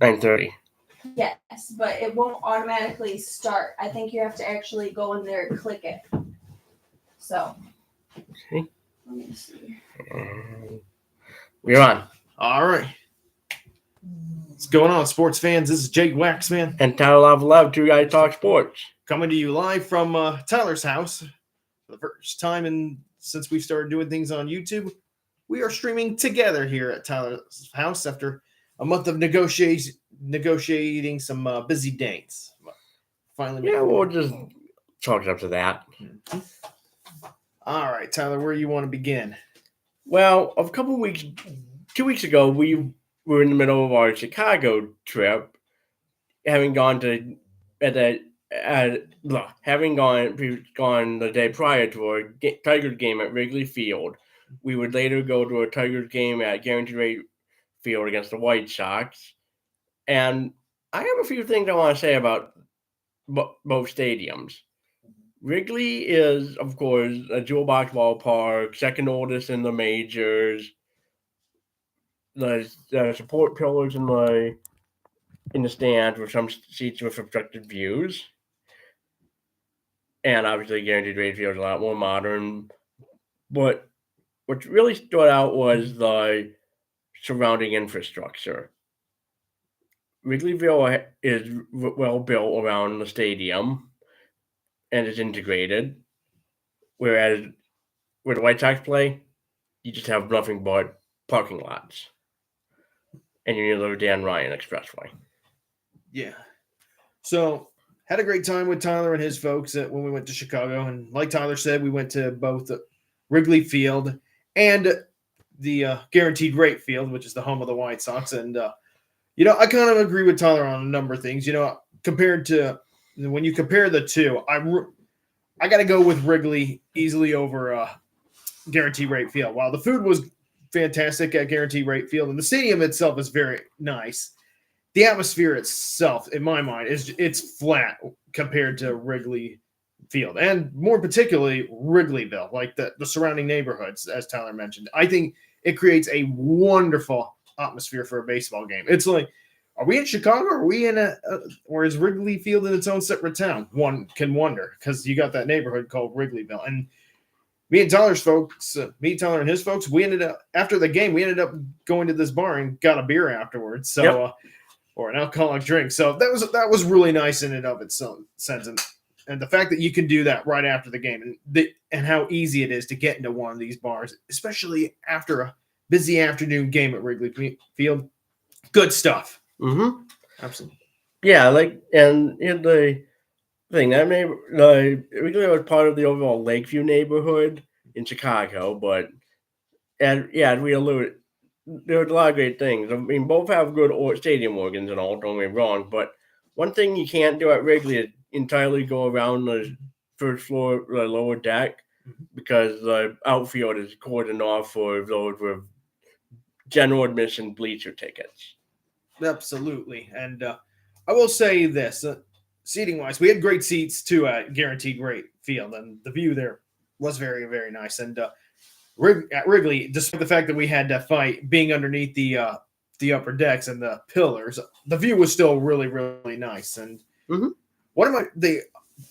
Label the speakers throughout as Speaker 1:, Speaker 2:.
Speaker 1: 9:30.
Speaker 2: Yes, but it won't automatically start. I think you have to actually go in there and click it. So,
Speaker 1: Okay.
Speaker 2: let me see.
Speaker 1: And we're on.
Speaker 3: All right. What's going on, sports fans? This is Jake Waxman.
Speaker 1: And Tyler Love, Two Guys Talk Sports.
Speaker 3: Coming to you live from Tyler's house. For the first time since we started doing things on YouTube, we are streaming together here at Tyler's house after a month of negotiating some busy dates. Finally,
Speaker 1: we'll just chalk it up to that.
Speaker 3: All right, Tyler, where you want to begin?
Speaker 1: Well, 2 weeks ago, we were in the middle of our Chicago trip, having gone the day prior to our Tigers game at Wrigley Field. We would later go to a Tigers game at Guaranteed Rate Field against the White Sox. And I have a few things I want to say about both stadiums. Wrigley is, of course, a jewel box ballpark, second oldest in the majors. The support pillars in the stands with some seats with obstructed views. And obviously, Guaranteed Rate Field is a lot more modern. But what really stood out was the surrounding infrastructure. Wrigleyville is well built around the stadium and is integrated, whereas where the White Sox play, you just have nothing but parking lots. And you're near the Dan Ryan Expressway.
Speaker 3: Yeah. So, had a great time with Tyler and his folks when we went to Chicago. And like Tyler said, we went to both Wrigley Field and the Guaranteed Rate Field, which is the home of the White Sox. And, I kind of agree with Tyler on a number of things. Compared to when you compare the two, I got to go with Wrigley easily over Guaranteed Rate Field. While the food was fantastic at Guaranteed Rate Field, and the stadium itself is very nice, the atmosphere itself, in my mind, it's flat compared to Wrigley Field, and more particularly Wrigleyville, like the surrounding neighborhoods, as Tyler mentioned. I think it creates a wonderful atmosphere for a baseball game. It's like, are we in Chicago? Or are we in or is Wrigley Field in its own separate town? One can wonder, because you got that neighborhood called Wrigleyville. And me and Tyler and his folks, we ended up, after the game, we ended up going to this bar and got a beer afterwards. So,
Speaker 1: Yep.
Speaker 3: Or an alcoholic drink. So that was really nice in and of itself sense. And the fact that you can do that right after the game and how easy it is to get into one of these bars, especially after a busy afternoon game at Wrigley Field. Good stuff.
Speaker 1: Mm-hmm.
Speaker 3: Absolutely.
Speaker 1: Yeah, and the thing, that Wrigley was part of the overall Lakeview neighborhood in Chicago, as we alluded, there was a lot of great things. I mean, both have good stadium organs and all, don't get me wrong, but one thing you can't do at Wrigley is entirely go around the first floor, the lower deck, because the outfield is cordoned off for those with general admission bleacher tickets.
Speaker 3: Absolutely. And I will say this, seating-wise, we had great seats, too, at Guaranteed Rate Field, and the view there was very, very nice. And at Wrigley, despite the fact that we had to fight being underneath the upper decks and the pillars, the view was still really, really nice. And one of the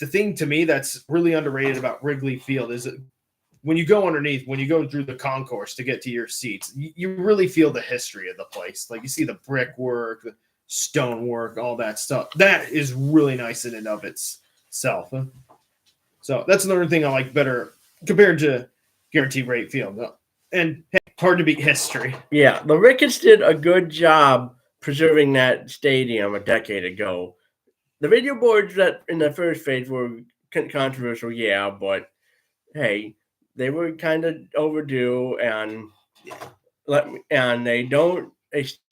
Speaker 3: thing to me that's really underrated about Wrigley Field is that when you go underneath, when you go through the concourse to get to your seats, you really feel the history of the place. Like, you see the brickwork, the stonework, all that stuff. That is really nice in and of itself. So that's another thing I like better compared to Guaranteed Rate Field. And hey, hard to beat history.
Speaker 1: Yeah, the Ricketts did a good job preserving that stadium a decade ago. The video boards that in the first phase were controversial, yeah, but hey, they were kind of overdue, and they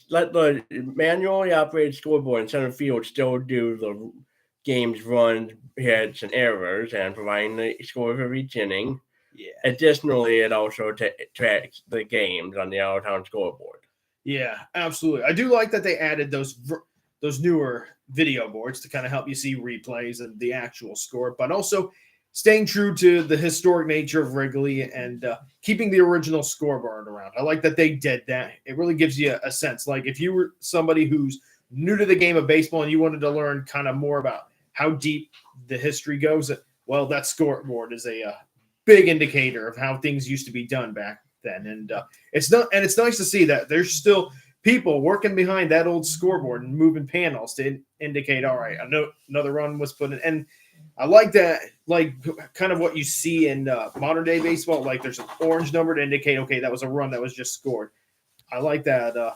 Speaker 1: let the manually operated scoreboard in center field still do the game's runs, hits, and errors, and providing the score for each inning.
Speaker 3: Yeah.
Speaker 1: Additionally, it also tracks the games on the out-of-town scoreboard.
Speaker 3: Yeah, absolutely. I do like that they added those newer video boards to kind of help you see replays and the actual score, but also staying true to the historic nature of Wrigley and keeping the original scoreboard around. I like that they did that. It really gives you a sense. Like, if you were somebody who's new to the game of baseball and you wanted to learn kind of more about how deep the history goes, well, that scoreboard is a big indicator of how things used to be done back then. And it's nice to see that there's still people working behind that old scoreboard and moving panels to indicate, all right, another run was put in. And I like that, like kind of what you see in modern day baseball. Like there's an orange number to indicate, okay, that was a run that was just scored. I like that.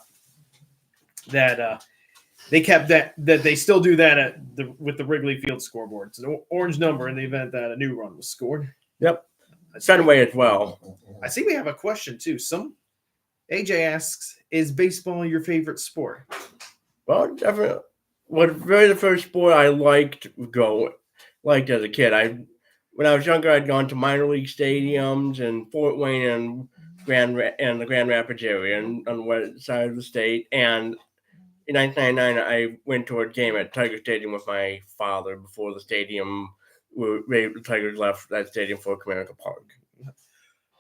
Speaker 3: They kept that they still do that with the Wrigley Field scoreboard. It's an orange number in the event that a new run was scored.
Speaker 1: Yep. Fenway as well.
Speaker 3: I see we have a question too. AJ asks, "Is baseball your favorite sport?"
Speaker 1: Well, definitely. Really the first sport I liked as a kid. When I was younger, I'd gone to minor league stadiums in Fort Wayne and the Grand Rapids area on the west side of the state. And in 1999, I went to a game at Tiger Stadium with my father before the Tigers left that stadium for Comerica Park.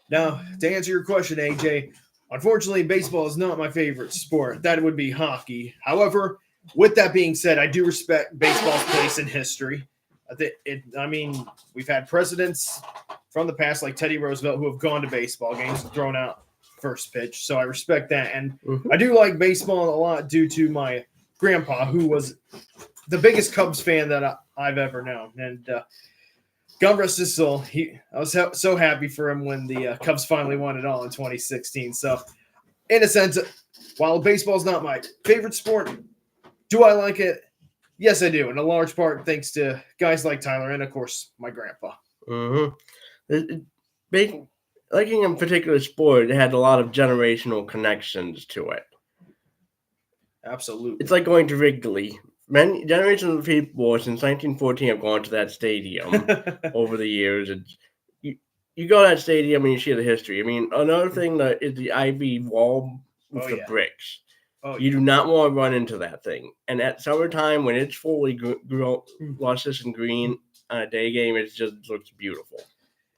Speaker 3: Now, to answer your question, AJ, unfortunately, baseball is not my favorite sport. That would be hockey. However, with that being said, I do respect baseball's place in history. We've had presidents from the past, like Teddy Roosevelt, who have gone to baseball games and thrown out first pitch. So I respect that. And I do like baseball a lot due to my grandpa, who was the biggest Cubs fan that I've ever known. And God rest his soul. I was so happy for him when the Cubs finally won it all in 2016. So in a sense, while baseball is not my favorite sport, do I like it? Yes, I do. In a large part, thanks to guys like Tyler and, of course, my grandpa.
Speaker 1: Liking a particular sport, it had a lot of generational connections to it.
Speaker 3: Absolutely.
Speaker 1: It's like going to Wrigley. Many generations of people since 1914 have gone to that stadium over the years. You go to that stadium and you see the history. I mean, another thing that is the ivy wall with the bricks. You do not want to run into that thing. And at summertime, when it's fully luscious and green on a day game, it just looks beautiful.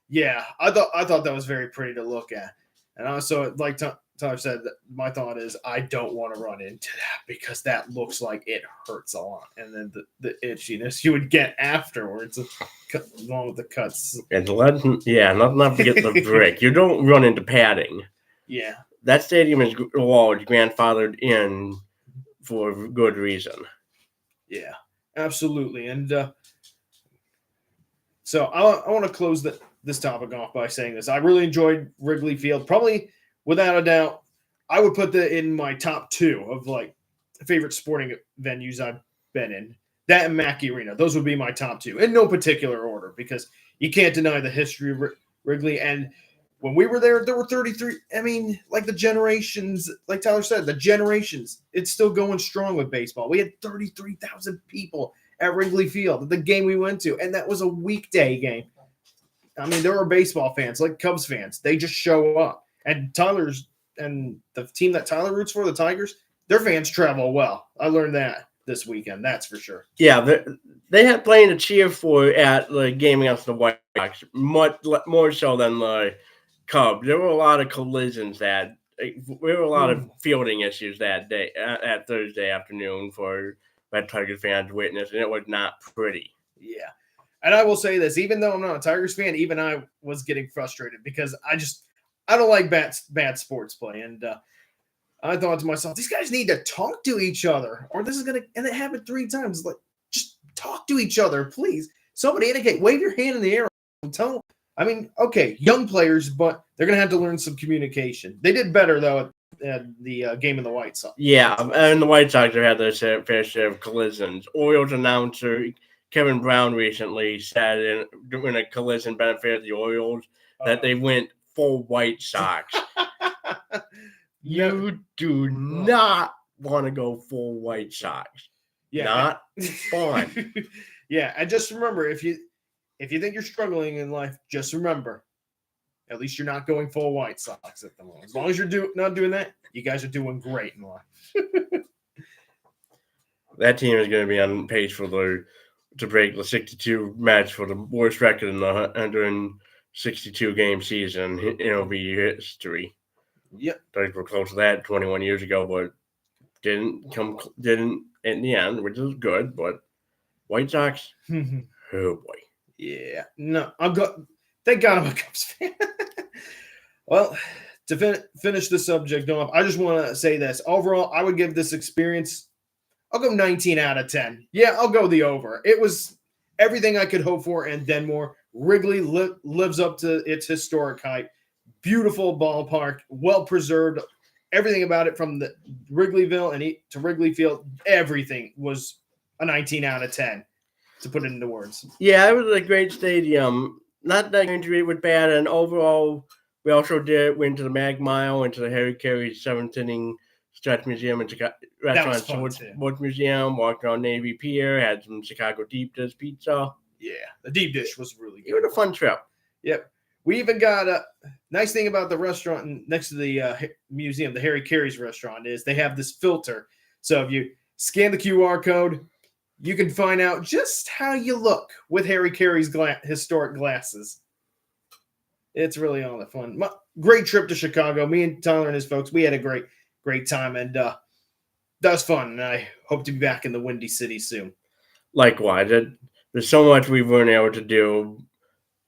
Speaker 3: Yeah, I thought that was very pretty to look at. And also, like Tyler said, my thought is I don't want to run into that because that looks like it hurts a lot. And then the itchiness you would get afterwards along with the cuts.
Speaker 1: And not forget the brick. You don't run into padding.
Speaker 3: Yeah.
Speaker 1: That stadium is grandfathered in for good reason.
Speaker 3: Yeah, absolutely. And so I want to close this topic off by saying this. I really enjoyed Wrigley Field. Probably, without a doubt, I would put that in my top 2 of like favorite sporting venues I've been in. That and Mackey Arena. Those would be my top 2 in no particular order because you can't deny the history of Wrigley. And when we were there were 33. I mean, like the generations, like Tyler said, the generations, it's still going strong with baseball. We had 33,000 people at Wrigley Field, the game we went to, and that was a weekday game. I mean, there were baseball fans, like Cubs fans. They just show up. And the team that Tyler roots for, the Tigers, their fans travel well. I learned that this weekend, that's for sure.
Speaker 1: Yeah, they had plenty to cheer for at the game against the White Sox, much more so than the Cubs. There were a lot of collisions there were a lot of fielding issues that day, at Thursday afternoon for Red Tigers fans to witness, and it was not pretty.
Speaker 3: Yeah. And I will say this, even though I'm not a Tigers fan, even I was getting frustrated because I don't like bad sports play. And I thought to myself, these guys need to talk to each other or this is going to, and it happened 3 times. Like, just talk to each other, please. Somebody indicate, wave your hand in the air and tell them. I mean, okay, young players, but they're going to have to learn some communication. They did better, though, at the game of the White Sox.
Speaker 1: Yeah, and the White Sox have had their fair share of collisions. Orioles announcer Kevin Brown recently said when a collision benefited the Orioles that they went full White Sox. You do not want to go full White Sox.
Speaker 3: Yeah,
Speaker 1: not fun.
Speaker 3: Yeah, and just remember, if you think you're struggling in life, just remember, at least you're not going full White Sox at the moment. As long as you're not doing that, you guys are doing great in life.
Speaker 1: That team is going to be on pace to break the 62 match for the worst record in the 162 game season in OVU history.
Speaker 3: Yep,
Speaker 1: They were close to that 21 years ago, but didn't in the end, which is good. But White Sox, oh boy.
Speaker 3: Yeah, no, Thank God I'm a Cubs fan. Well, to finish the subject off, I just want to say this. Overall, I would give this experience, I'll go 19 out of 10. Yeah, I'll go the over. It was everything I could hope for and then more. Wrigley lives up to its historic height. Beautiful ballpark, well preserved. Everything about it, from the Wrigleyville and to Wrigley Field, everything was a 19 out of 10, to put it into words.
Speaker 1: Yeah, it was a great stadium. Not that injury was bad, and overall, we also went to the Mag Mile, went to the Harry Carey 7th inning stretch museum and restaurant sports museum, walked around Navy Pier, had some Chicago deep dish pizza.
Speaker 3: Yeah, the deep dish was really good.
Speaker 1: It was a fun trip.
Speaker 3: Yep. We even got a nice thing about the restaurant next to the museum, the Harry Carey's restaurant, is they have this filter. So if you scan the QR code, you can find out just how you look with Harry Carey's historic glasses. It's really all that fun. Great trip to Chicago. Me and Tyler and his folks, we had a great time, and that was fun. And I hope to be back in the Windy City soon.
Speaker 1: Likewise, there's so much we weren't able to do.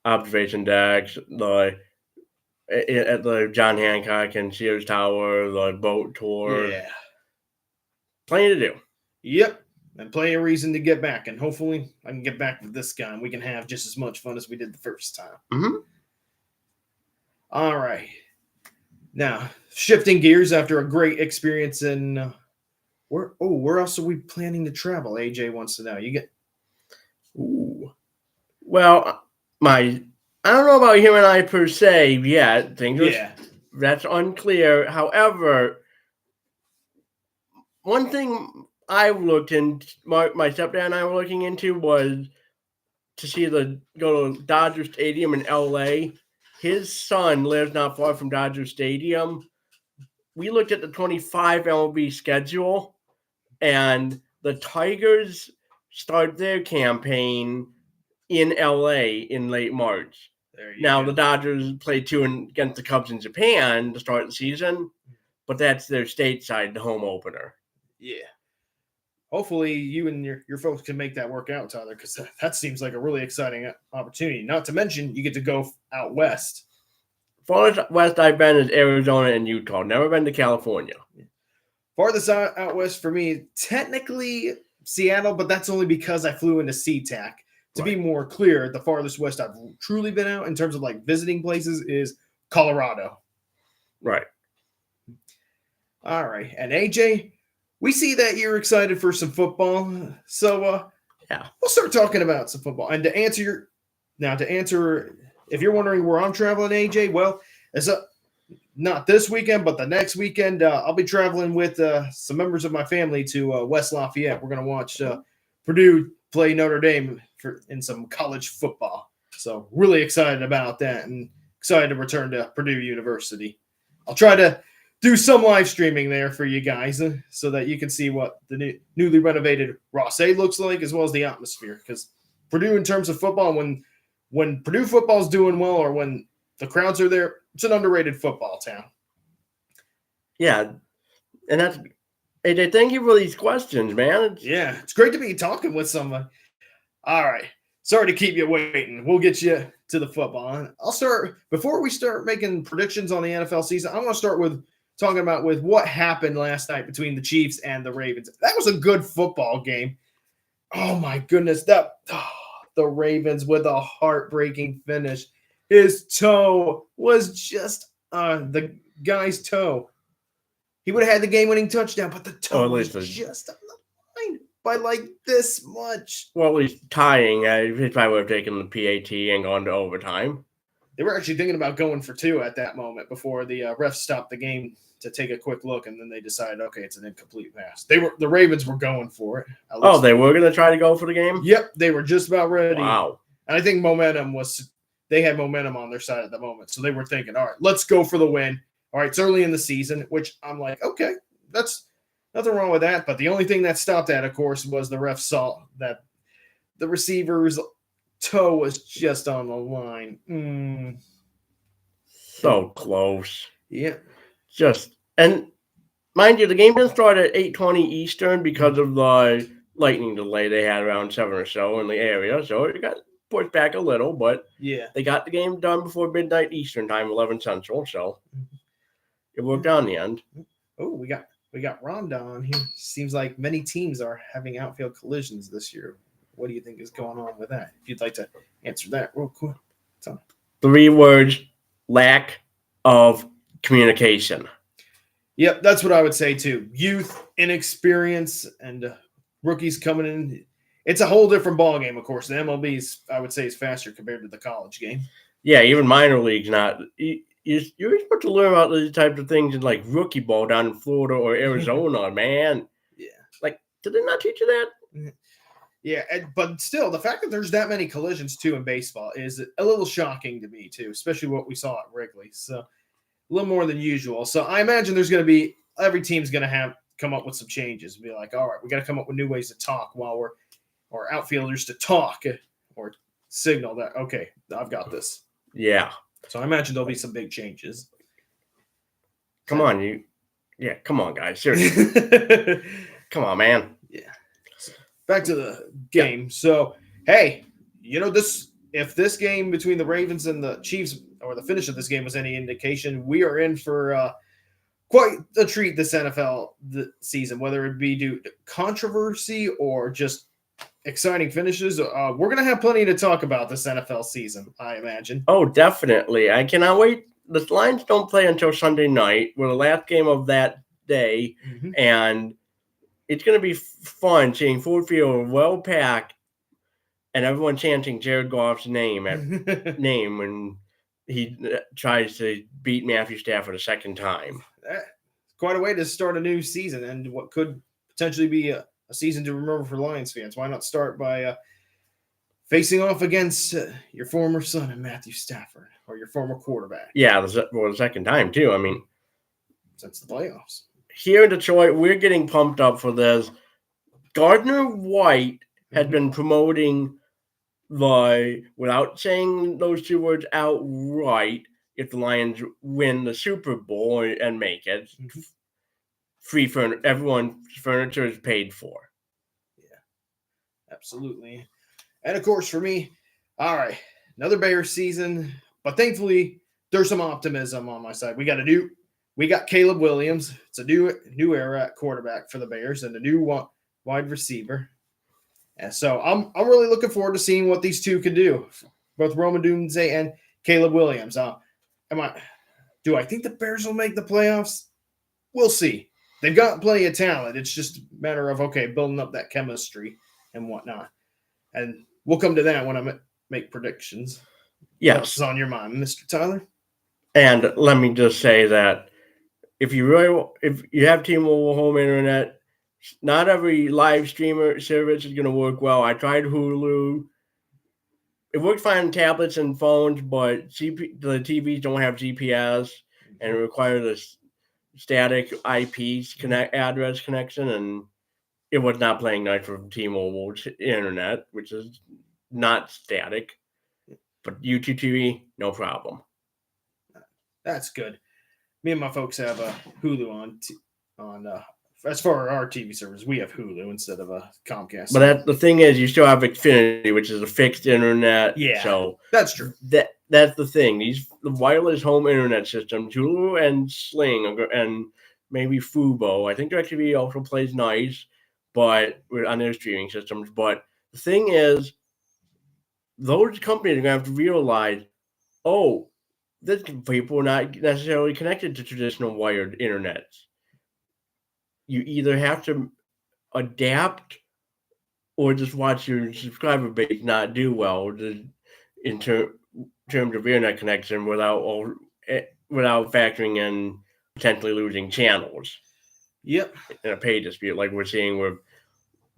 Speaker 1: Observation decks, at the John Hancock and Sears Tower, the boat tour.
Speaker 3: Yeah.
Speaker 1: Plenty to do.
Speaker 3: Yep. And plenty of reason to get back. And hopefully I can get back with this guy and we can have just as much fun as we did the first time.
Speaker 1: Mm-hmm.
Speaker 3: All right. Now, shifting gears after a great experience in where else are we planning to travel? AJ wants to know.
Speaker 1: Ooh. Well, I don't know about him and I per se yet. That's unclear. However, one thing I looked into, my stepdad and I were looking into, was to go to Dodger Stadium in LA. His son lives not far from Dodger Stadium. We looked at the 25 MLB schedule, and the Tigers start their campaign in LA in late March. The Dodgers play 2 against the Cubs in Japan to start the season, but that's their stateside, the home opener.
Speaker 3: Yeah. Hopefully you and your folks can make that work out, Tyler, because that seems like a really exciting opportunity. Not to mention, you get to go out west.
Speaker 1: Farthest west I've been is Arizona and Utah. Never been to California.
Speaker 3: Farthest out west for me, technically Seattle, but that's only because I flew into SeaTac. To be more clear, the farthest west I've truly been out in terms of visiting places is Colorado.
Speaker 1: Right.
Speaker 3: All right. And AJ, we see that you're excited for some football. So
Speaker 1: yeah,
Speaker 3: we'll start talking about some football. And to answer, if you're wondering where I'm traveling, AJ, well, it's not this weekend, but the next weekend, I'll be traveling with some members of my family to West Lafayette. We're going to watch Purdue play Notre Dame in some college football. So really excited about that and excited to return to Purdue University. I'll try to do some live streaming there for you guys so that you can see what the newly renovated Ross A looks like, as well as the atmosphere. Because Purdue, in terms of football, when Purdue football is doing well or when the crowds are there, it's an underrated football town.
Speaker 1: Yeah, and that's AJ. Thank you for these questions, man.
Speaker 3: It's great to be talking with someone. All right. Sorry to keep you waiting. We'll get you to the football. I'll start before we start making predictions on the NFL season. I want to start with talking about what happened last night between the Chiefs and the Ravens. That was a good football game. Oh my goodness, the Ravens with a heartbreaking finish. His toe was just the guy's toe. He would have had the game-winning touchdown, but the toe was just on the line by this much.
Speaker 1: Well, at least tying. He probably would have taken the PAT and gone to overtime.
Speaker 3: They were actually thinking about going for 2 at that moment before the refs stopped the game to take a quick look, and then they decided, okay, it's an incomplete pass. The Ravens were going for it.
Speaker 1: Oh, they were going to try to go for the game?
Speaker 3: Yep, they were just about ready.
Speaker 1: Wow.
Speaker 3: And I think they had momentum on their side at the moment, so they were thinking, all right, let's go for the win. All right, it's early in the season, which I'm like, okay, that's nothing wrong with that. But the only thing that stopped that, of course, was the ref saw that the receiver's toe was just on the line.
Speaker 1: So close.
Speaker 3: Yeah.
Speaker 1: And mind you, the game didn't start at 8:20 Eastern because of the lightning delay they had around 7 or so in the area. So it got pushed back a little, but
Speaker 3: Yeah.
Speaker 1: they got the game done before midnight Eastern time, 11 Central. So it worked out in the end.
Speaker 3: Oh, we got Rhonda on here. Seems like many teams are having outfield collisions this year. What do you think is going on with that? If you'd like to answer that real quick.
Speaker 1: 3 words: lack of communication.
Speaker 3: Yep, that's what I would say too. Youth, inexperience, and rookies coming in. It's a whole different ball game, of course. The MLB is, I would say, is faster compared to the college game.
Speaker 1: Yeah, even minor leagues not. You're supposed to learn about these types of things in like rookie ball down in Florida or Arizona, man.
Speaker 3: Yeah.
Speaker 1: Like, did they not teach you that?
Speaker 3: Yeah, but still, the fact that there's that many collisions too in baseball is a little shocking to me too, especially what we saw at Wrigley. So a little more than usual. So I imagine there's going to be every team's going to have come up with some changes. Be like, all right, we got to come up with new ways to talk or outfielders to talk or signal that okay, I've got this.
Speaker 1: Yeah.
Speaker 3: So I imagine there'll be some big changes.
Speaker 1: Come on, come on, guys. Seriously. Come on, man.
Speaker 3: Yeah. Back to the game. Yeah. So, hey, if this game between the Ravens and the Chiefs, or the finish of this game was any indication, we are in for quite a treat this NFL season, whether it be due to controversy or just exciting finishes. We're going to have plenty to talk about this NFL season, I imagine.
Speaker 1: Oh, definitely. I cannot wait. The Lions don't play until Sunday night. We're the last game of that day, and it's going to be fun seeing Ford Field well packed and everyone chanting Jared Goff's name when he tries to beat Matthew Stafford a second time.
Speaker 3: That's quite a way to start a new season and what could potentially be a season to remember for Lions fans. Why not start by facing off against your former son and Matthew Stafford or your former quarterback?
Speaker 1: Yeah, the second time too. I mean,
Speaker 3: since the playoffs.
Speaker 1: Here in Detroit, we're getting pumped up for this. Gardner White had been promoting without saying those 2 words outright, if the Lions win the Super Bowl and make it, free furniture, everyone's furniture is paid for.
Speaker 3: Yeah, absolutely. And of course, for me, all right, another Bears season, but thankfully there's some optimism on my side. We got Caleb Williams. It's a new era at quarterback for the Bears and a new wide receiver. And so I'm really looking forward to seeing what these two can do, both Rome Odunze and Caleb Williams. Do I think the Bears will make the playoffs? We'll see. They've got plenty of talent. It's just a matter of, building up that chemistry and whatnot. And we'll come to that when I make predictions.
Speaker 1: Yes.
Speaker 3: What else is on your mind, Mr. Tyler?
Speaker 1: And let me just say that if you have T-Mobile home internet, not every live streamer service is going to work well. I tried Hulu. It worked fine on tablets and phones, but the TVs don't have GPS, and it requires a static IP address connection, and it was not playing nice for T-Mobile internet, which is not static. But YouTube TV, no problem.
Speaker 3: That's good. Me and my folks have Hulu on as far as our TV service, we have Hulu instead of a Comcast.
Speaker 1: But the thing is, you still have Xfinity, which is a fixed internet.
Speaker 3: Yeah,
Speaker 1: so
Speaker 3: that's true.
Speaker 1: That's the thing. The wireless home internet systems, Hulu and Sling, and maybe Fubo. I think DirecTV also plays nice, but on their streaming systems. But the thing is, those companies are going to have to realize, these people are not necessarily connected to traditional wired internets. You either have to adapt or just watch your subscriber base not do well in terms of internet connection without factoring in potentially losing channels.
Speaker 3: Yep.
Speaker 1: In a pay dispute like we're seeing with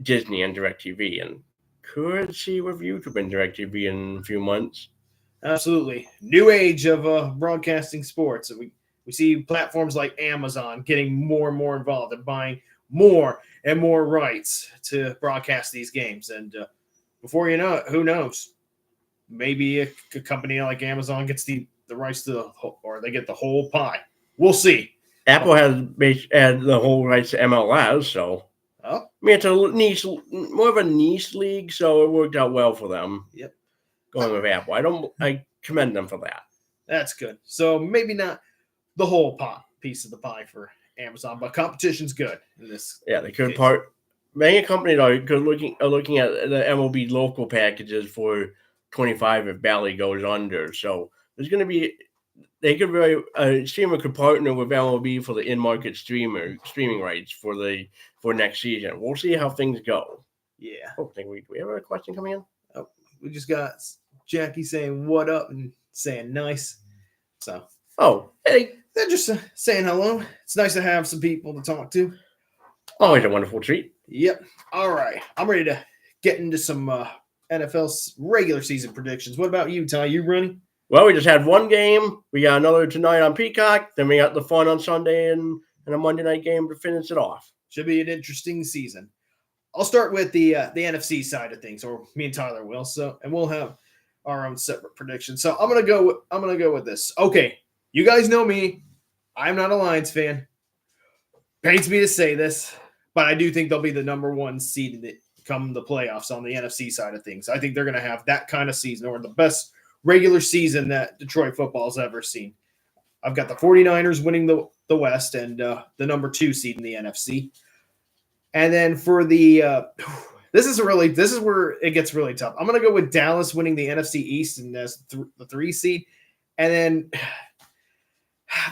Speaker 1: Disney and DirecTV, and could see with YouTube and DirecTV in a few months.
Speaker 3: Absolutely. New age of broadcasting sports. We see platforms like Amazon getting more and more involved and buying more and more rights to broadcast these games. And before you know it, who knows? Maybe a company like Amazon gets the rights or they get the whole pie. We'll see.
Speaker 1: Apple had the whole rights to MLS, so
Speaker 3: Oh,
Speaker 1: I mean it's a niche, more of a niche league, so it worked out well for them.
Speaker 3: Yep.
Speaker 1: Going with Apple, I commend them for that.
Speaker 3: that's good. So maybe not the whole piece of the pie for Amazon, but competition's good in this.
Speaker 1: Yeah, they could
Speaker 3: case.
Speaker 1: Many companies are looking at the MLB local packages for 25 if Bally goes under. So there's going to be they could really streamer could partner with MLB for the in-market streaming rights for next season. We'll see how things go.
Speaker 3: Yeah.
Speaker 1: Oh, think we have a question coming in.
Speaker 3: Oh, we just got Jackie saying what up and saying nice. So
Speaker 1: Oh, hey,
Speaker 3: they're just saying hello. It's nice to have some people to talk to.
Speaker 1: always a wonderful treat.
Speaker 3: Yep. All right. I'm ready to get into some NFL regular season predictions. What about you, Ty? You ready?
Speaker 1: Well, we just had one game. We got another tonight on Peacock. Then we got the fun on Sunday and a Monday night game to finish it off.
Speaker 3: Should be an interesting season. I'll start with the NFC side of things, or me and Tyler will. So, and we'll have our own separate predictions. So I'm gonna go with this. Okay, you guys know me. I'm not a Lions fan. Pains me to say this, but I do think they'll be the number one seed that come the playoffs on the NFC side of things. I think they're gonna have that kind of season, or the best regular season that Detroit football's ever seen. I've got the 49ers winning the West and the number 2 seed in the NFC. And then for the this is where it gets really tough. I'm going to go with Dallas winning the NFC East and as the 3 seed. And then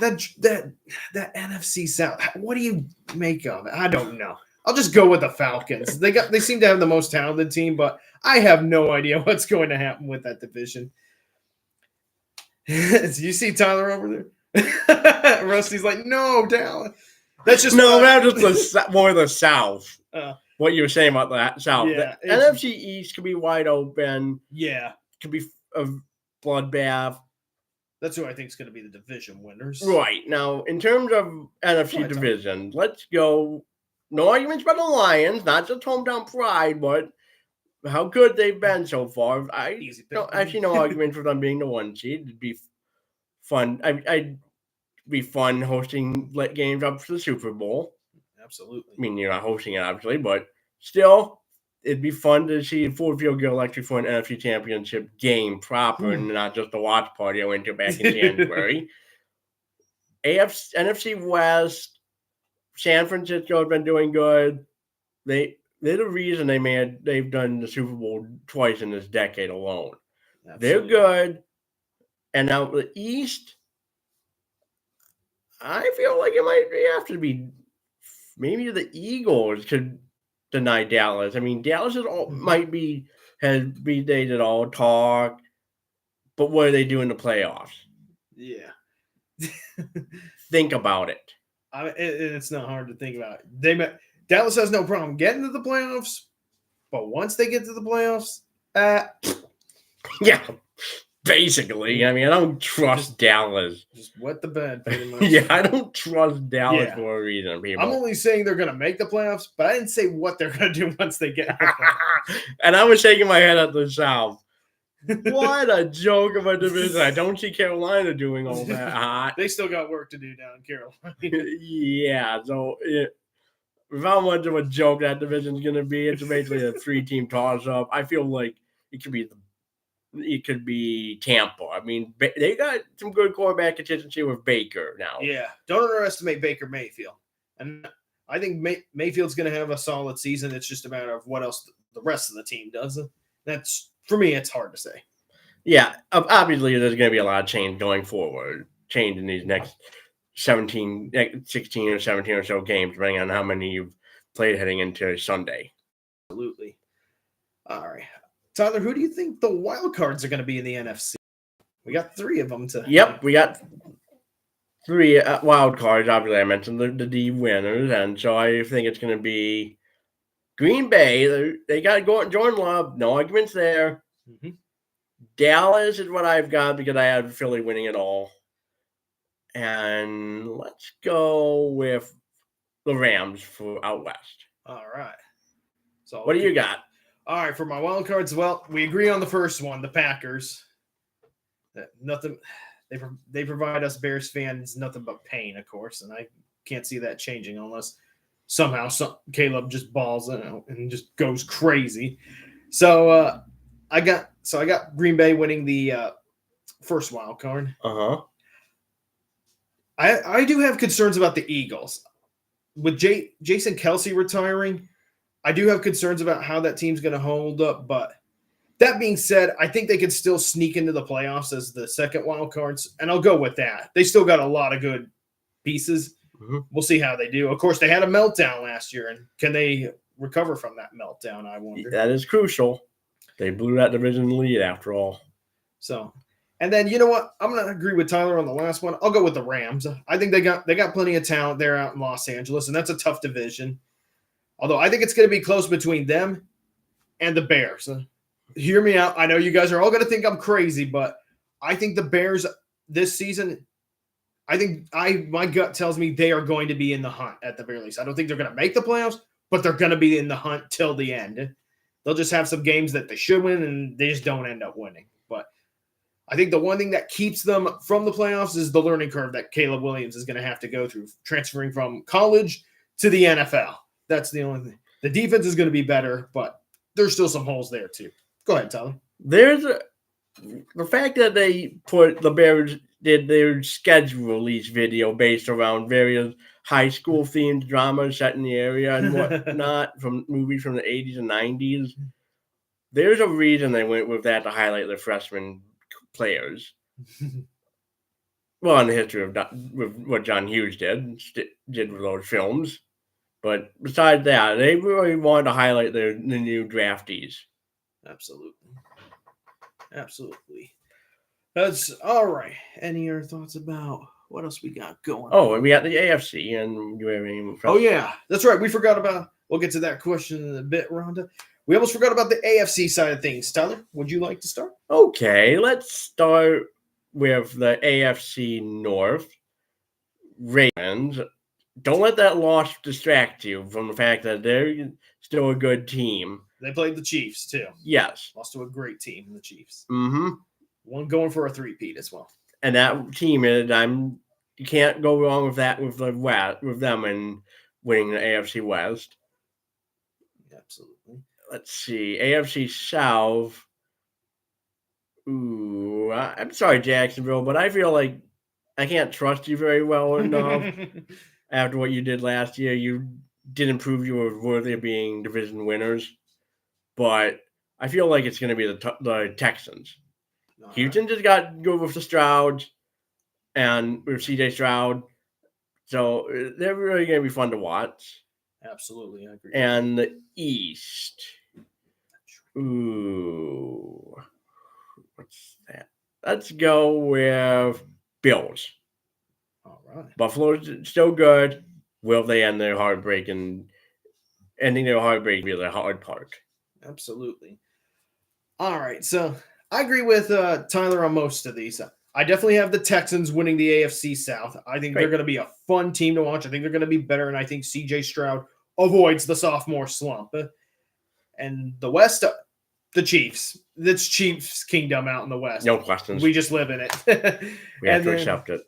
Speaker 3: that NFC South. What do you make of it? I don't know. I'll just go with the Falcons. They seem to have the most talented team, but I have no idea what's going to happen with that division. You see Tyler over there? Rusty's like, no, Dallas. That's just
Speaker 1: that's just more the South. What you were saying about the South.
Speaker 3: Yeah,
Speaker 1: the NFC East could be wide open.
Speaker 3: Yeah.
Speaker 1: Could be a bloodbath.
Speaker 3: That's who I think is going to be the division winners.
Speaker 1: Right. Now, in terms of NFC division, let's go. No arguments about the Lions, not just hometown pride, but how good they've been so far. Actually no argument for them being the 1 seed. It'd be fun. I'd be fun hosting games up for the Super Bowl.
Speaker 3: Absolutely.
Speaker 1: I mean, you're not hosting it, obviously, but still, it'd be fun to see Ford Field get electric for an NFC Championship game proper and not just a watch party I went to back in January. NFC West, San Francisco has been doing good. They're the reason they've done the Super Bowl twice in this decade alone. Absolutely. They're good. And now the East, I feel like it might have to be maybe the Eagles could deny Dallas. I mean, Dallas has dated all talk, but what do they do in the playoffs?
Speaker 3: Yeah.
Speaker 1: Think about it.
Speaker 3: It's not hard to think about. Dallas has no problem getting to the playoffs, but once they get to the playoffs,
Speaker 1: yeah. Basically, I mean, I don't trust Dallas.
Speaker 3: Just wet the bed, pretty much.
Speaker 1: Yeah, I don't trust Dallas for a reason, people.
Speaker 3: I'm only saying they're going to make the playoffs, but I didn't say what they're going to do once they get there.
Speaker 1: And I was shaking my head at the South. What a joke of a division. I don't see Carolina doing all that hot.
Speaker 3: They still got work to do down in Carolina.
Speaker 1: Yeah, so with how much of a joke that division's going to be, it's basically a 3-team toss-up. I feel like it could be Tampa. I mean, they got some good quarterback consistency with Baker now.
Speaker 3: Yeah, don't underestimate Baker Mayfield. And I think Mayfield's going to have a solid season. It's just a matter of what else the rest of the team does. That's, for me, it's hard to say.
Speaker 1: Yeah, obviously there's going to be a lot of change going forward. Change in these next 16 or 17 or so games, depending on how many you've played heading into Sunday.
Speaker 3: Absolutely. All right. Tyler, who do you think the wild cards are going to be in the NFC? We got 3 of them to.
Speaker 1: Yep, we got 3 wild cards. Obviously, I mentioned the D winners, and so I think it's going to be Green Bay. They got Jordan Love. No arguments there.
Speaker 3: Mm-hmm.
Speaker 1: Dallas is what I've got because I have Philly winning it all. And let's go with the Rams for out west.
Speaker 3: All right. So
Speaker 1: what do you got?
Speaker 3: All right, for my wild cards, well, we agree on the first one, the Packers. Nothing they provide us Bears fans nothing but pain, of course, and I can't see that changing unless somehow Caleb just balls out and just goes crazy. So I got Green Bay winning the first wild card.
Speaker 1: Uh-huh.
Speaker 3: I do have concerns about the Eagles. With Jason Kelsey retiring, I do have concerns about how that team's going to hold up. But that being said, I think they could still sneak into the playoffs as the second wild cards, and I'll go with that. They still got a lot of good pieces.
Speaker 1: Mm-hmm.
Speaker 3: We'll see how they do. Of course, they had a meltdown last year, and can they recover from that meltdown, I wonder.
Speaker 1: That is crucial. They blew that division lead after all.
Speaker 3: So, and then you know what? I'm going to agree with Tyler on the last one. I'll go with the Rams. I think they got plenty of talent there out in Los Angeles, and that's a tough division. Although I think it's going to be close between them and the Bears. Hear me out. I know you guys are all going to think I'm crazy, but I think the Bears this season, my gut tells me they are going to be in the hunt at the very least. I don't think they're going to make the playoffs, but they're going to be in the hunt till the end. They'll just have some games that they should win, and they just don't end up winning. But I think the one thing that keeps them from the playoffs is the learning curve that Caleb Williams is going to have to go through, transferring from college to the NFL. That's the only thing. The defense is going to be better, but there's still some holes there too. Go ahead, Tyler.
Speaker 1: The fact that they put the Bears did their schedule release video based around various high school themed dramas set in the area and whatnot from movies from the 80s and 90s. There's a reason they went with that to highlight the freshman players. Well, in the history of with what John Hughes did with those films. But besides that, they really wanted to highlight the new draftees.
Speaker 3: Absolutely. That's all right. Any other thoughts about what else we got going?
Speaker 1: Oh, and we got the AFC, and you have any?
Speaker 3: Oh yeah, that's right. We forgot about. We'll get to that question in a bit, Rhonda. We almost forgot about the AFC side of things. Tyler, would you like to start?
Speaker 1: Okay, let's start with the AFC North. Ravens. Don't let that loss distract you from the fact that they're still a good team.
Speaker 3: They played the Chiefs, too.
Speaker 1: Yes.
Speaker 3: Lost to a great team, the Chiefs.
Speaker 1: Mm-hmm.
Speaker 3: One going for a three-peat as well.
Speaker 1: And that team is, you can't go wrong with that with them and winning the AFC West.
Speaker 3: Absolutely.
Speaker 1: Let's see. AFC South. Ooh, I'm sorry, Jacksonville, but I feel like I can't trust you very well enough. After what you did last year, you didn't prove you were worthy of being division winners. But I feel like it's going to be the Texans. All Houston just got good with the Strouds and with CJ Stroud. So they're really going to be fun to watch.
Speaker 3: Absolutely, I agree.
Speaker 1: And the East. Ooh. What's that? Let's go with Bills.
Speaker 3: All right.
Speaker 1: Buffalo's still good. Will they end their heartbreak? And ending their heartbreak will be the hard part.
Speaker 3: Absolutely. All right. So I agree with Tyler on most of these. I definitely have the Texans winning the AFC South. I think they're going to be a fun team to watch. I think they're going to be better. And I think CJ Stroud avoids the sophomore slump. And the West, the Chiefs. That's Chiefs kingdom out in the West.
Speaker 1: No questions.
Speaker 3: We just live in it.
Speaker 1: We have to accept it.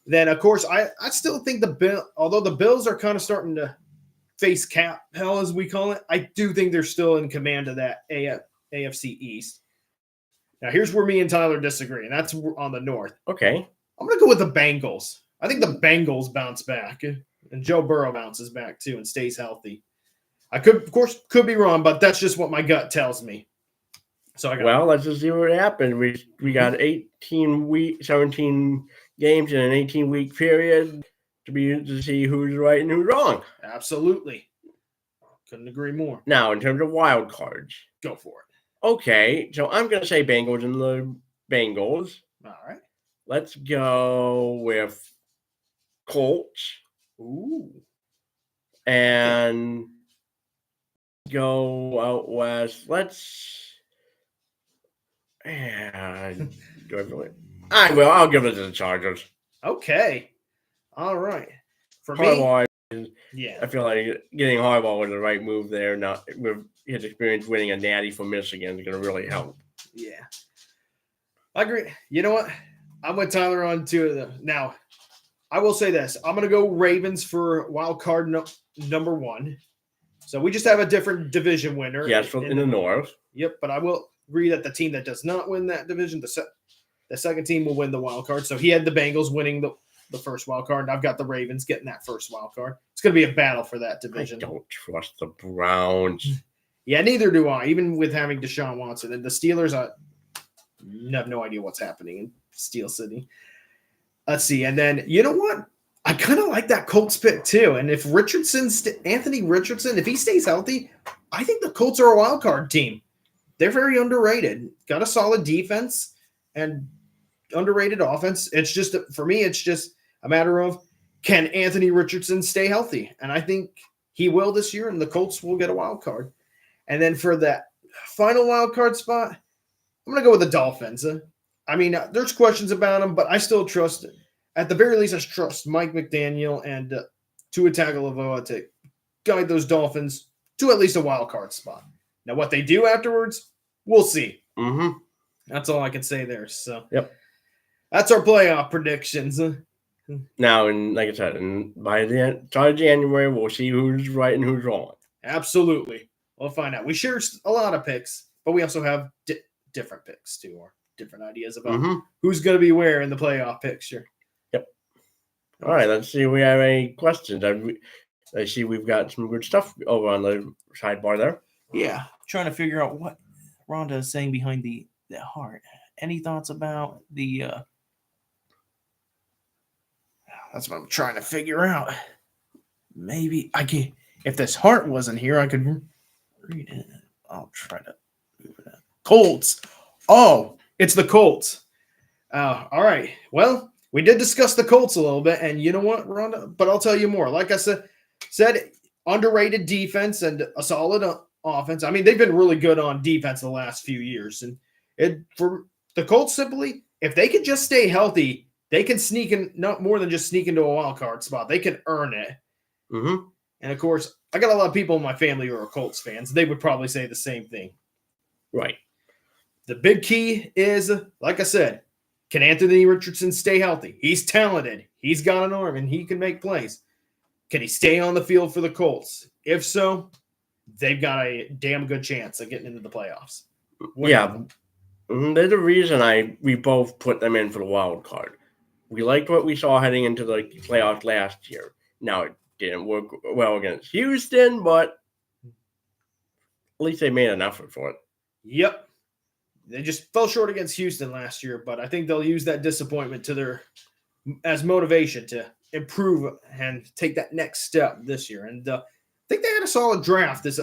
Speaker 3: Then, of course, I still think although the Bills are kind of starting to face cap hell, as we call it, I do think they're still in command of that AFC East. Now, here's where me and Tyler disagree, and that's on the North.
Speaker 1: Okay.
Speaker 3: I'm going to go with the Bengals. I think the Bengals bounce back, and Joe Burrow bounces back, too, and stays healthy. I could be wrong, but that's just what my gut tells me. So
Speaker 1: let's just see what happens. We got 17 games in an 18-week period to see who's right and who's wrong.
Speaker 3: Absolutely. Couldn't agree more.
Speaker 1: Now, in terms of wild cards.
Speaker 3: Go for it.
Speaker 1: Okay, so I'm going to say Bengals and the Bengals.
Speaker 3: All right.
Speaker 1: Let's go with Colts.
Speaker 3: Ooh.
Speaker 1: And go out west. I'll give it to the Chargers.
Speaker 3: Okay. All right. For
Speaker 1: Harbaugh,
Speaker 3: yeah.
Speaker 1: I feel like getting Harbaugh was the right move there. Not with his experience winning a natty from Michigan is going to really help.
Speaker 3: Yeah. I agree. You know what? I'm with Tyler on two of them. Now, I will say this. I'm going to go Ravens for wild card number 1. So we just have a different division winner.
Speaker 1: Yes, in the North.
Speaker 3: Yep, but I will agree that the team that does not win that division, the second team will win the wild card. So he had the Bengals winning the first wild card, and I've got the Ravens getting that first wild card. It's going to be a battle for that division.
Speaker 1: I don't trust the Browns.
Speaker 3: Yeah, neither do I. Even with having Deshaun Watson and the Steelers, I have no idea what's happening in Steel City. Let's see, and then you know what? I kind of like that Colts pick too. And if Anthony Richardson, if he stays healthy, I think the Colts are a wild card team. They're very underrated. Got a solid defense and underrated offense. It's just for me, it's just a matter of can Anthony Richardson stay healthy, and I think he will this year, and the Colts will get a wild card. And then for that final wild card spot, I'm going to go with the Dolphins. I mean, there's questions about them, but I still trust, at the very least, I trust Mike McDaniel and Tua Tagovailoa to guide those Dolphins to at least a wild card spot. Now, what they do afterwards, we'll see.
Speaker 1: Mm-hmm.
Speaker 3: That's all I can say there. So,
Speaker 1: yep,
Speaker 3: that's our playoff predictions.
Speaker 1: Now, and like I said, and by the start of January, we'll see who's right and who's wrong.
Speaker 3: Absolutely. We'll find out. We share a lot of picks, but we also have different picks too, or different ideas about who's going to be where in the playoff picture.
Speaker 1: Yep. All right, let's see if we have any questions. I see we've got some good stuff over on the sidebar there.
Speaker 4: Yeah, trying to figure out what Rhonda is saying behind the heart. Any thoughts about the... That's what I'm trying to figure out. Maybe I can... If this heart wasn't here, I could read it. I'll try to move it up.
Speaker 3: Colts. Oh, it's the Colts. All right. Well, we did discuss the Colts a little bit, and you know what, Rhonda? But I'll tell you more. Like I said, underrated defense and a solid offense. I mean, they've been really good on defense the last few years. And for the Colts, simply, if they could just stay healthy, they can sneak in, not more than just sneak into a wild card spot. They can earn it.
Speaker 1: Mm-hmm.
Speaker 3: And, of course, I got a lot of people in my family who are Colts fans. They would probably say the same thing.
Speaker 1: Right.
Speaker 3: The big key is, like I said, can Anthony Richardson stay healthy? He's talented. He's got an arm, and he can make plays. Can he stay on the field for the Colts? If so, they've got a damn good chance of getting into the playoffs.
Speaker 1: Yeah. There's a reason we both put them in for the wild card. We liked what we saw heading into the playoffs last year. Now, it didn't work well against Houston, but at least they made an effort for it.
Speaker 3: Yep. They just fell short against Houston last year, but I think they'll use that disappointment as motivation to improve and take that next step this year. And I think they had a solid draft this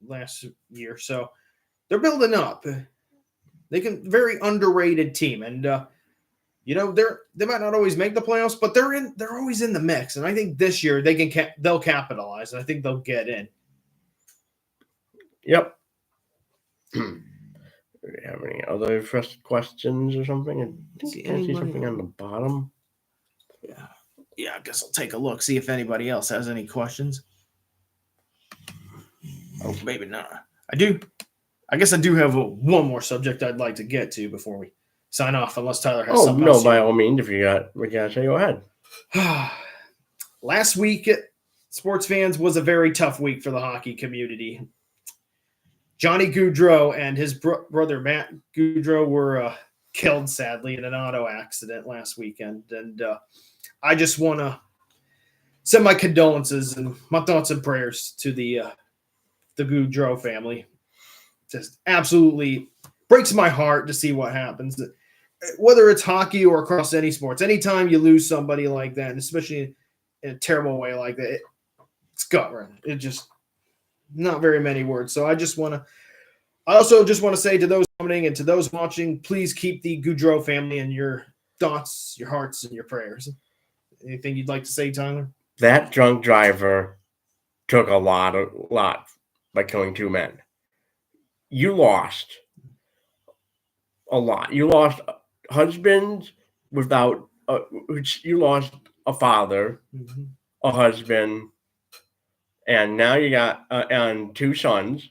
Speaker 3: last year, so they're building up. Very underrated team, and they might not always make the playoffs, but they're always in the mix. And I think this year they'll capitalize, and I think they'll get in.
Speaker 1: Yep. Do we have any other first questions or something? I think I see something on the bottom.
Speaker 4: Yeah, I guess I'll take a look, see if anybody else has any questions. Oh, maybe not.
Speaker 3: I guess I do have one more subject I'd like to get to before we sign off, unless Tyler has something else.
Speaker 1: By all means, if you got, we gotta say, go ahead.
Speaker 3: Last week, sports fans, was a very tough week for the hockey community. Johnny Gaudreau and his brother Matt Gaudreau were killed, sadly, in an auto accident last weekend. And I just want to send my condolences and my thoughts and prayers to the Gaudreau family. Just absolutely breaks my heart to see what happens, whether it's hockey or across any sports. Anytime you lose somebody like that, and especially in a terrible way like that, it's gut-wrenching. It just not very many words. So I also just want to say to those commenting and to those watching, please keep the Gaudreau family in your thoughts, your hearts, and your prayers. Anything you'd like to say, Tyler?
Speaker 1: That drunk driver took a lot by killing 2 men. You lost a lot. You lost husbands without, you lost a father, a husband, and now you got and 2 sons,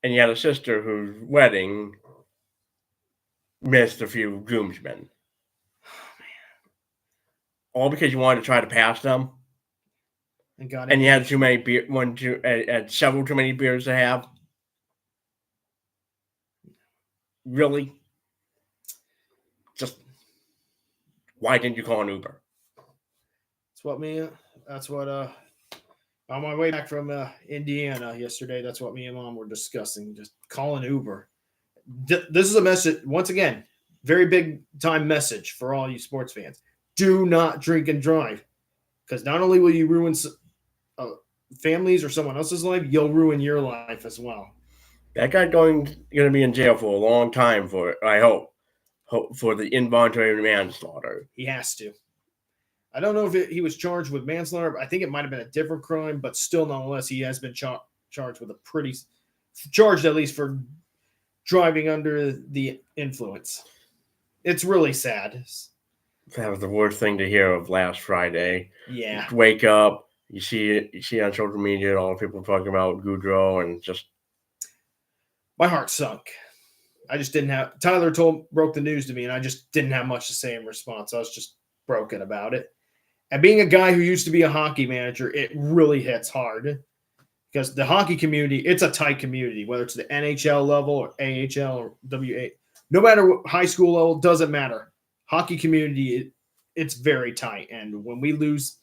Speaker 1: and you had a sister whose wedding missed a few groomsmen. all because you wanted to try to pass them,
Speaker 3: And got
Speaker 1: and you had
Speaker 3: engaged.
Speaker 1: too many beer, had several too many beers to have. Really? Just why didn't you call an Uber?
Speaker 3: That's what on my way back from Indiana yesterday, that's what me and Mom were discussing. Just call an Uber. This is a message, once again, very big time message for all you sports fans. Do not drink and drive, because not only will you ruin families or someone else's life, you'll ruin your life as well.
Speaker 1: That guy's going to be in jail for a long time for it, I hope for the involuntary manslaughter.
Speaker 3: He has to. I don't know if he was charged with manslaughter. I think it might have been a different crime, but still, nonetheless, he has been charged with charged at least for driving under the influence. It's really sad.
Speaker 1: That was the worst thing to hear of last Friday.
Speaker 3: Yeah.
Speaker 1: You wake up, you see on social media all the people talking about Goudreau, and just
Speaker 3: my heart sunk. I just didn't have. Tyler broke the news to me, and I just didn't have much to say in response. I was just broken about it. And being a guy who used to be a hockey manager, it really hits hard, because the hockey community, it's a tight community, whether it's the NHL level or AHL or WA. No matter what high school level, doesn't matter. Hockey community, it's very tight. And when we lose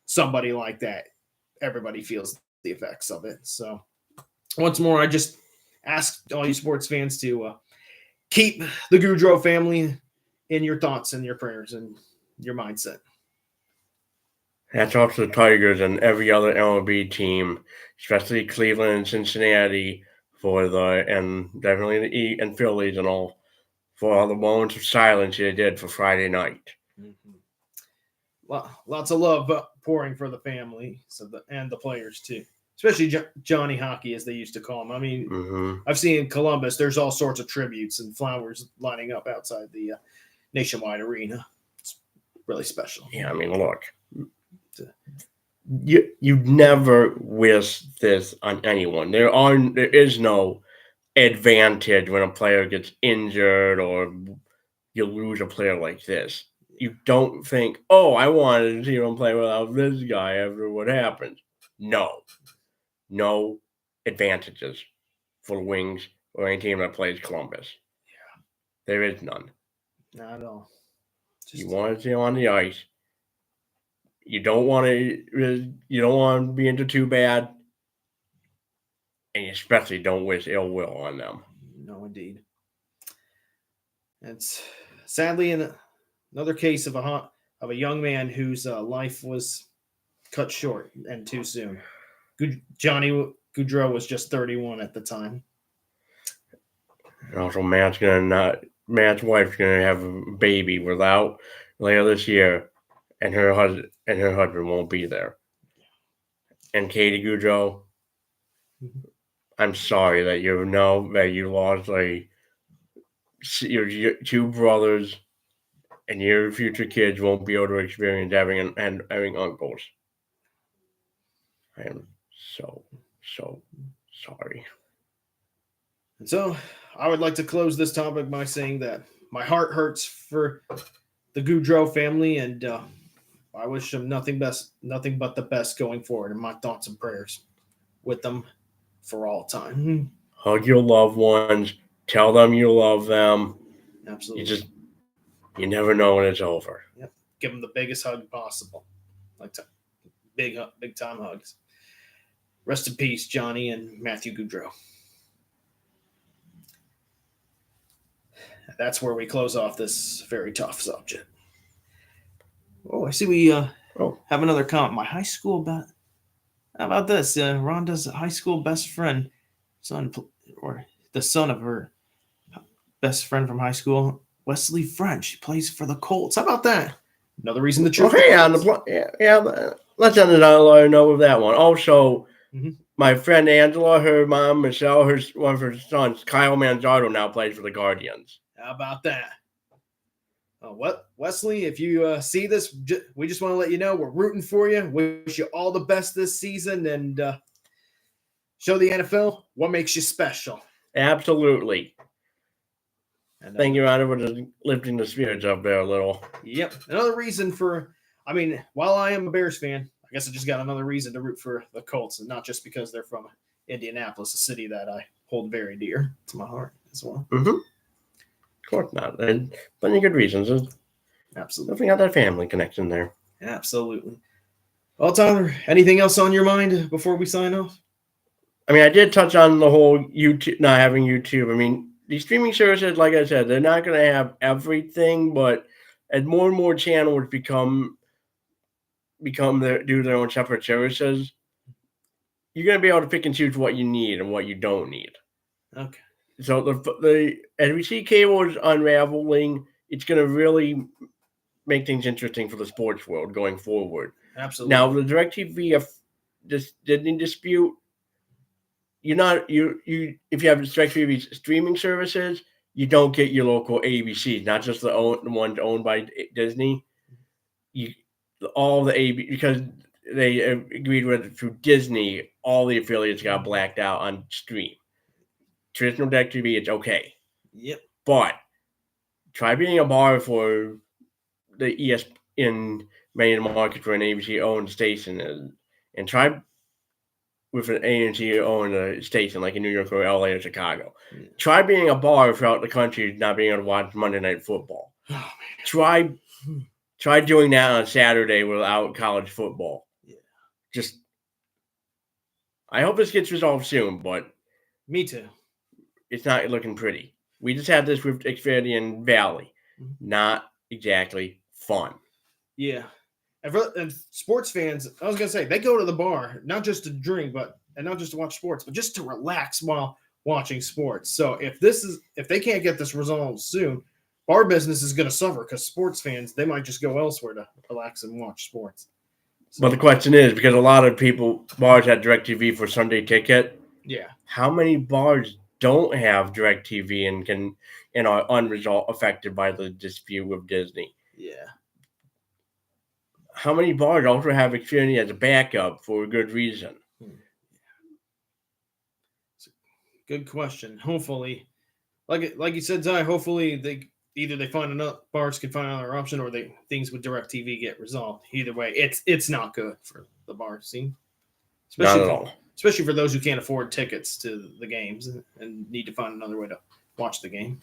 Speaker 3: somebody like that, everybody feels the effects of it. So once more, I just ask all you sports fans to keep the Goudreau family in your thoughts and your prayers and your mindset.
Speaker 1: hats off to the Tigers and every other MLB team, especially Cleveland and Cincinnati and definitely the and Phillies and all, for all the moments of silence they did for Friday night.
Speaker 3: Mm-hmm. Well, lots of love pouring for the family and the players too, especially Johnny Hockey, as they used to call him. I mean, I've seen in Columbus, there's all sorts of tributes and flowers lining up outside the Nationwide Arena. It's really special.
Speaker 1: Yeah, I mean, look, you never wish this on anyone. There is no advantage when a player gets injured or you lose a player like this. You don't think, oh, I wanted to see him play without this guy after what happened. No advantages for the Wings or any team that plays Columbus.
Speaker 3: Yeah,
Speaker 1: there is none.
Speaker 3: Not at all.
Speaker 1: You want to see him on the ice. You don't want to be into too bad, and you especially don't wish ill will on them.
Speaker 3: No, indeed. It's sadly another case of a young man whose life was cut short and too soon. Johnny Goudreau was just 31 at the time.
Speaker 1: And also, Matt's wife's gonna have a baby without later this year, and her husband won't be there. And Katie Goudreau, I'm sorry that you lost your two brothers, and your future kids won't be able to experience having uncles. I am so sorry.
Speaker 3: And so I would like to close this topic by saying that my heart hurts for the Goudreau family, and I wish them nothing but the best going forward. And my thoughts and prayers with them for all time.
Speaker 1: Hug your loved ones. Tell them you love them.
Speaker 3: Absolutely.
Speaker 1: You never know when it's over.
Speaker 3: Yep. Give them the biggest hug possible. Like big time hugs. Rest in peace, Johnny and Matthew Goudreau. That's where we close off this very tough subject. Oh, I see we have another comment. My high school how about this? Rhonda's high school best friend, or the son of her best friend from high school, Wesley French, plays for the Colts. How about that? Another reason to choose.
Speaker 1: Let's end it on a note with that one. Also, my friend Angela, her mom Michelle, one of her sons, Kyle Manzardo, now plays for the Guardians.
Speaker 3: How about that? Wesley, if you see this, we just want to let you know we're rooting for you. Wish you all the best this season, and show the NFL what makes you special.
Speaker 1: Absolutely. And thank you, Rhonda, for lifting the spirits up there a little.
Speaker 3: Yep. Another reason for I mean, while I am a Bears fan, I guess I just got another reason to root for the Colts, and not just because they're from Indianapolis, a city that I hold very dear to my heart as well.
Speaker 1: Mm-hmm. Of course not. And plenty of good reasons. There's
Speaker 3: Absolutely.
Speaker 1: definitely got that family connection there.
Speaker 3: Absolutely. Well, Tyler, anything else on your mind before we sign off?
Speaker 1: I mean, I did touch on the whole YouTube, not having YouTube. I mean, these streaming services, like I said, they're not going to have everything, but as more and more channels become do their own separate services, you're going to be able to pick and choose what you need and what you don't need.
Speaker 3: Okay.
Speaker 1: So the as we see cables unraveling, it's going to really make things interesting for the sports world going forward.
Speaker 3: Absolutely.
Speaker 1: Now, the DirecTV, if this didn't dispute, if you have DirecTV streaming services, you don't get your local ABCs, not just the ones owned by Disney. All the AB, because they agreed with it through Disney, all the affiliates got blacked out on stream. Traditional DirecTV, it's okay.
Speaker 3: Yep.
Speaker 1: But try being a bar for the ESPN many of the markets for an ABC owned station, and try with an ANC owned station like in New York or LA or Chicago.
Speaker 3: Yeah.
Speaker 1: Try being a bar throughout the country, not being able to watch Monday Night Football.
Speaker 3: Oh, man.
Speaker 1: Try doing that on Saturday without college football.
Speaker 3: Yeah.
Speaker 1: I hope this gets resolved soon, but
Speaker 3: Me too.
Speaker 1: it's not looking pretty. We just had this with Xfinity and Valley. Not exactly fun.
Speaker 3: Yeah. And sports fans, I was going to say, they go to the bar, not just to drink, and not just to watch sports, but just to relax while watching sports. So if they can't get this resolved soon, bar business is going to suffer because sports fans, they might just go elsewhere to relax and watch sports. So,
Speaker 1: but the question is, because a lot of bars had DirecTV for Sunday ticket.
Speaker 3: Yeah.
Speaker 1: How many bars don't have DirecTV and are affected by the dispute with Disney?
Speaker 3: Yeah.
Speaker 1: How many bars also have Xfinity as a backup for a good reason?
Speaker 3: It's a good question. Hopefully, like you said, Ty, hopefully bars can find another option, or things with DirecTV get resolved. Either way, it's not good for the bar scene,
Speaker 1: Not at all.
Speaker 3: especially for those who can't afford tickets to the games and need to find another way to watch the game.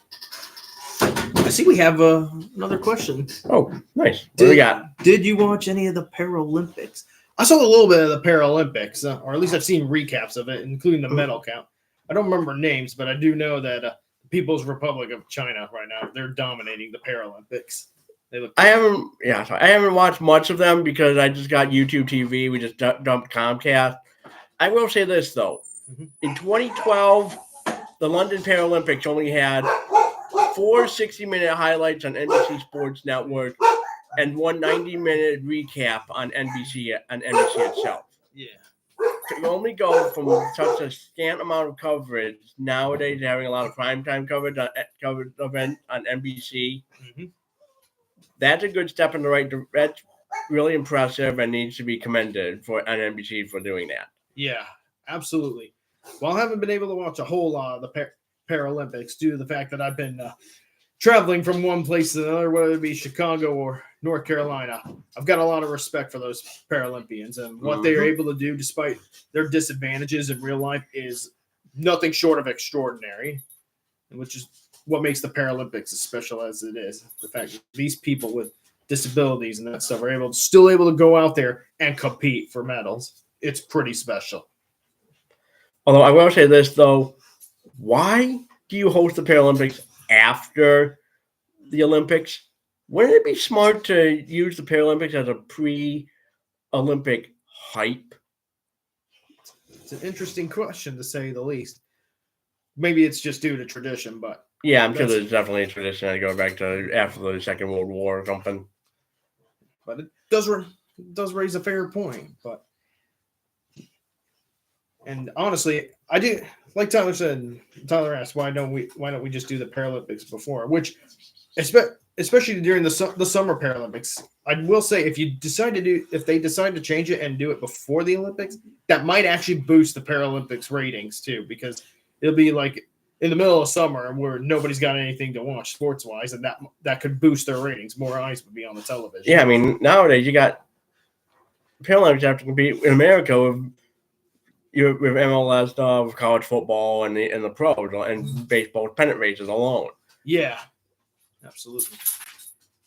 Speaker 3: I see we have another question.
Speaker 1: Oh, nice. What do we got?
Speaker 3: Did you watch any of the Paralympics? I saw a little bit of the Paralympics, or at least I've seen recaps of it, including the medal count. I don't remember names, but I do know that the People's Republic of China right now, they're dominating the Paralympics.
Speaker 1: I haven't watched much of them because I just got YouTube TV. We just dumped Comcast. I will say this, though. In 2012, the London Paralympics only had 4 60-minute highlights on NBC Sports Network and one 90-minute recap on NBC itself.
Speaker 3: Yeah.
Speaker 1: To only go from such a scant amount of coverage nowadays, having a lot of primetime coverage on NBC, that's a good step in the right direction. That's really impressive and needs to be commended on NBC for doing that.
Speaker 3: Yeah, absolutely. Well, I haven't been able to watch a whole lot of the Paralympics due to the fact that I've been traveling from one place to another, whether it be Chicago or North Carolina. I've got a lot of respect for those Paralympians, and what they are able to do despite their disadvantages in real life is nothing short of extraordinary, which is what makes the Paralympics as special as it is. The fact that these people with disabilities and that stuff are still able to go out there and compete for medals. It's pretty special.
Speaker 1: Although I will say this, though, why do you host the Paralympics after the Olympics? Wouldn't it be smart to use the Paralympics as a pre-Olympic hype?
Speaker 3: It's an interesting question, to say the least. Maybe it's just due to tradition, but...
Speaker 1: Yeah, I'm sure there's definitely a tradition to go back to after the Second World War or something.
Speaker 3: But it does raise a fair point. And honestly, I do, like Tyler said. Tyler asked, "Why don't we just do the Paralympics before?" Which, especially during the summer Paralympics, I will say if they decide to change it and do it before the Olympics, that might actually boost the Paralympics ratings too, because it'll be like in the middle of summer where nobody's got anything to watch sports wise, and that could boost their ratings. More eyes would be on the television.
Speaker 1: Yeah, I mean, nowadays you got Paralympics have to compete in America with MLS, with college football, and the pros, and baseball pennant races alone.
Speaker 3: Yeah, absolutely.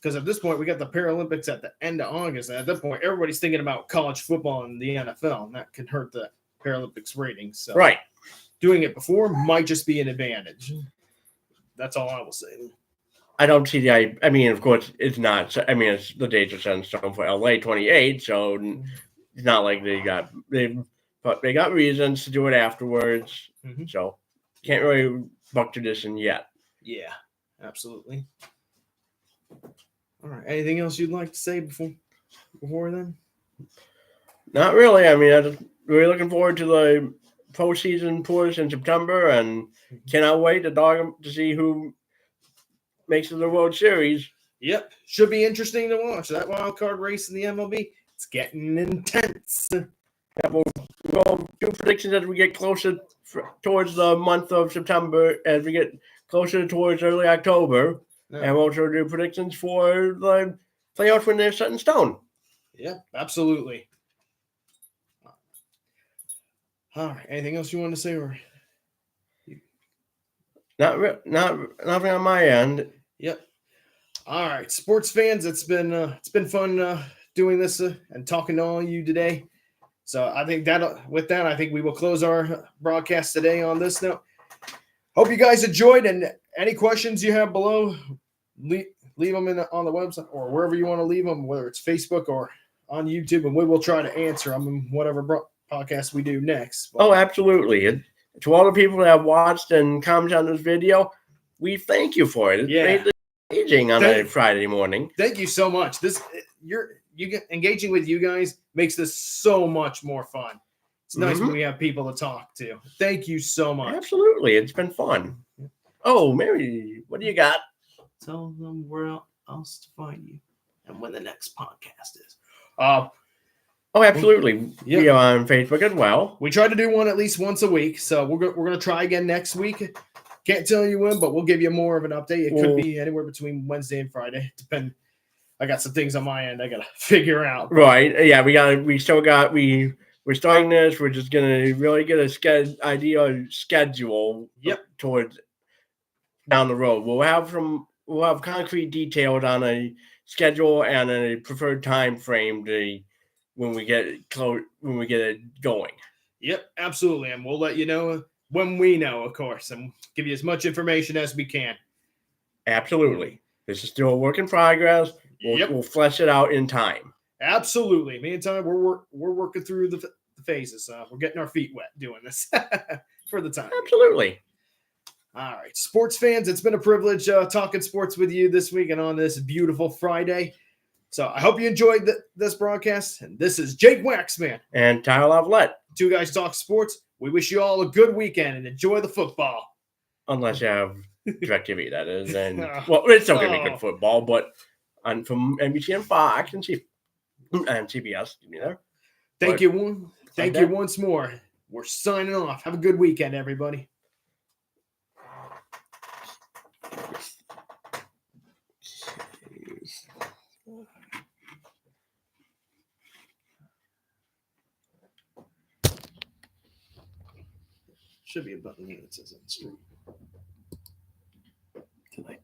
Speaker 3: Because at this point, we got the Paralympics at the end of August, and at that point, everybody's thinking about college football and the NFL, and that can hurt the Paralympics ratings. So
Speaker 1: Right.
Speaker 3: doing it before might just be an advantage. That's all I will say.
Speaker 1: I don't see the. I mean, of course, it's not. I mean, it's the dates are set in stone for LA 28, so it's not like but they got reasons to do it afterwards.
Speaker 3: Mm-hmm.
Speaker 1: So can't really buck tradition yet.
Speaker 3: Yeah, absolutely. All right. Anything else you'd like to say before then?
Speaker 1: Not really. I mean, I'm just really looking forward to the postseason push in September, and cannot wait to see who makes it to the World Series.
Speaker 3: Yep, should be interesting to watch that wild card race in the MLB. It's getting intense.
Speaker 1: Yeah, we'll do predictions as we get closer towards the month of September, as we get closer towards early October, and we'll also do predictions for the playoffs when they're set in stone.
Speaker 3: Yeah, absolutely. All right. Anything else you want to say? Or
Speaker 1: Nothing on my end.
Speaker 3: Yep. All right, sports fans. It's been fun doing this and talking to all you today. So I think I think we will close our broadcast today on this note. Hope you guys enjoyed, and any questions you have below, leave them on the website or wherever you want to leave them, whether it's Facebook or on YouTube, and we will try to answer them in whatever podcast we do next.
Speaker 1: Oh, absolutely. And to all the people that have watched and commented on this video, we thank you for it. It's made this engaging on a Friday morning.
Speaker 3: Thank you so much. Engaging with you guys makes this so much more fun. It's nice when we have people to talk to. Thank you so much.
Speaker 1: Absolutely. It's been fun. Oh, Mary, what do you got?
Speaker 4: Tell them where else to find you and when the next podcast is.
Speaker 1: Oh, absolutely.
Speaker 3: Yep.
Speaker 1: We are on Facebook as well.
Speaker 3: We try to do one at least once a week, so we're going to try again next week. Can't tell you when, but we'll give you more of an update. It could be anywhere between Wednesday and Friday. I got some things on my end I got to figure out.
Speaker 1: Right. Yeah, we're starting this. We're just going to really get a idea of schedule.
Speaker 3: Yep.
Speaker 1: Towards down the road. We'll have concrete details on a schedule and a preferred time frame when we get it going.
Speaker 3: Yep, absolutely. And we'll let you know when we know, of course, and give you as much information as we can.
Speaker 1: Absolutely. This is still a work in progress. We'll flesh it out in time.
Speaker 3: Absolutely. Meantime, we're working through the phases. We're getting our feet wet doing this for the time.
Speaker 1: Absolutely.
Speaker 3: All right. Sports fans, it's been a privilege talking sports with you this week and on this beautiful Friday. So I hope you enjoyed this broadcast. And this is Jake Waxman.
Speaker 1: And Tyler Lavalette.
Speaker 3: Two Guys Talk Sports. We wish you all a good weekend and enjoy the football.
Speaker 1: Unless you have DirecTV, that is. And well, it's still going to be good football, but from NBC and Fox and CBS.
Speaker 3: Thank you once more. We're signing off. Have a good weekend, everybody. Should be a button here that says on the screen.
Speaker 1: Tonight.